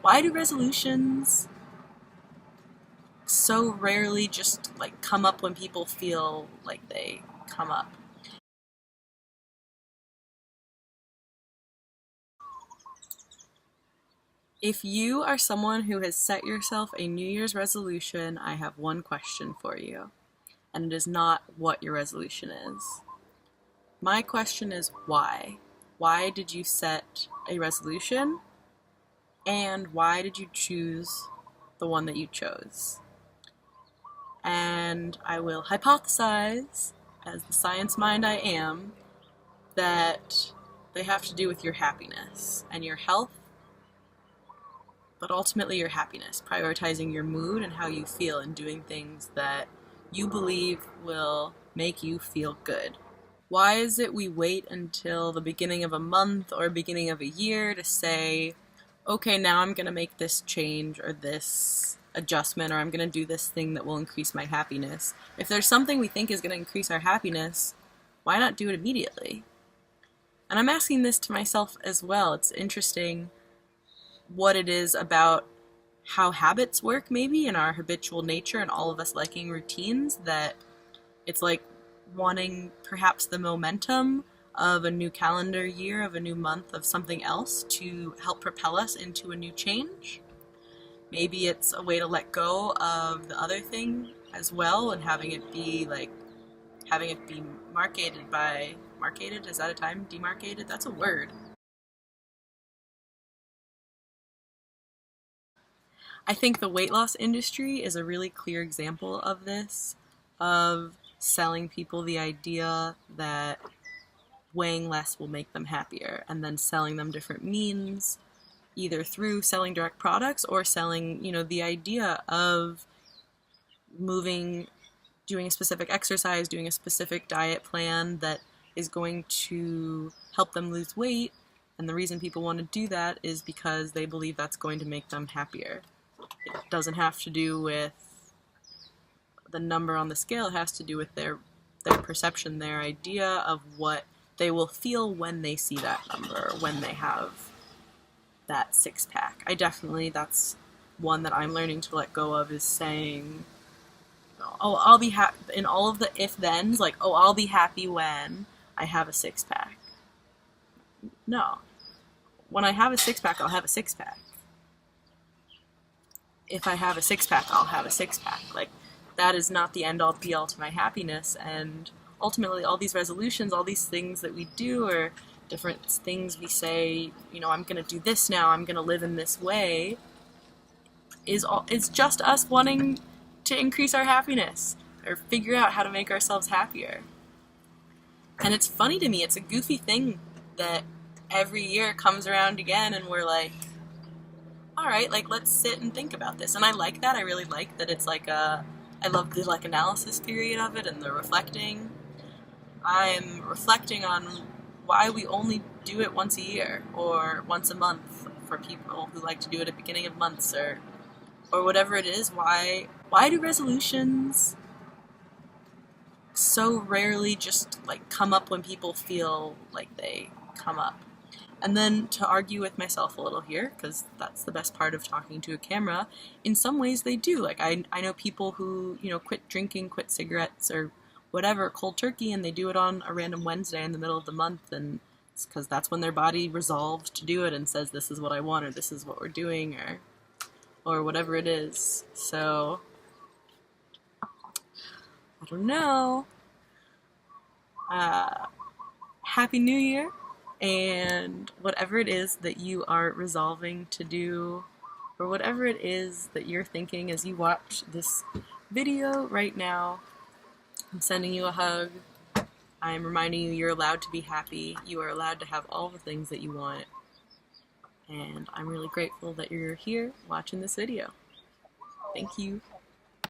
Why do resolutions so rarely just like come up when people feel like they come up? If you are someone who has set yourself a New Year's resolution, I have one question for you, and it is not what your resolution is. My question is why? Why did you set a resolution? And why did you choose the one that you chose? And I will hypothesize, as the science mind I am, that they have to do with your happiness and your health, but ultimately your happiness, prioritizing your mood and how you feel and doing things that you believe will make you feel good. Why is it we wait until the beginning of a month or beginning of a year to say, okay, now I'm going to make this change or this adjustment, or I'm going to do this thing that will increase my happiness? If there's something we think is going to increase our happiness, why not do it immediately? And I'm asking this to myself as well. It's interesting what it is about how habits work, maybe, in our habitual nature and all of us liking routines, that it's like wanting perhaps the momentum of a new calendar year, of a new month, of something else to help propel us into a new change. Maybe it's a way to let go of the other thing as well and having it be marketed, is that a time? Demarcated? That's a word. I think the weight loss industry is a really clear example of this, of selling people the idea that weighing less will make them happier, and then selling them different means, either through selling direct products or selling, the idea of moving, doing a specific exercise, doing a specific diet plan that is going to help them lose weight. And the reason people want to do that is because they believe that's going to make them happier. It doesn't have to do with the number on the scale. It has to do with their perception, their idea of what they will feel when they see that number, or when they have that six-pack. That's one that I'm learning to let go of, is saying, oh, I'll be happy, in all of the if-thens, like, oh, I'll be happy when I have a six-pack. No. When I have a six-pack, I'll have a six-pack. If I have a six-pack, I'll have a six-pack. Like, that is not the end-all be-all to my happiness, and ultimately all these resolutions, all these things that we do, or different things we say, I'm going to do this now, I'm going to live in this way, is just us wanting to increase our happiness, or figure out how to make ourselves happier. And it's funny to me, it's a goofy thing that every year comes around again, and we're like, alright, like, let's sit and think about this. And I like that. I really like that it's like I love the analysis period of it and the reflecting. I'm reflecting on why we only do it once a year or once a month, for people who like to do it at the beginning of months, or whatever it is. Why do resolutions so rarely just like come up when people feel like they come up? And then to argue with myself a little here, because that's the best part of talking to a camera, in some ways they do. Like, I know people who, quit drinking, quit cigarettes, or whatever, cold turkey, and they do it on a random Wednesday in the middle of the month, and it's because that's when their body resolved to do it and says, this is what I want, or this is what we're doing, or whatever it is. So, I don't know. Happy New Year. And whatever it is that you are resolving to do, or whatever it is that you're thinking as you watch this video right now, I'm sending you a hug. I'm reminding you you're allowed to be happy. You are allowed to have all the things that you want. And I'm really grateful that you're here watching this video. Thank you.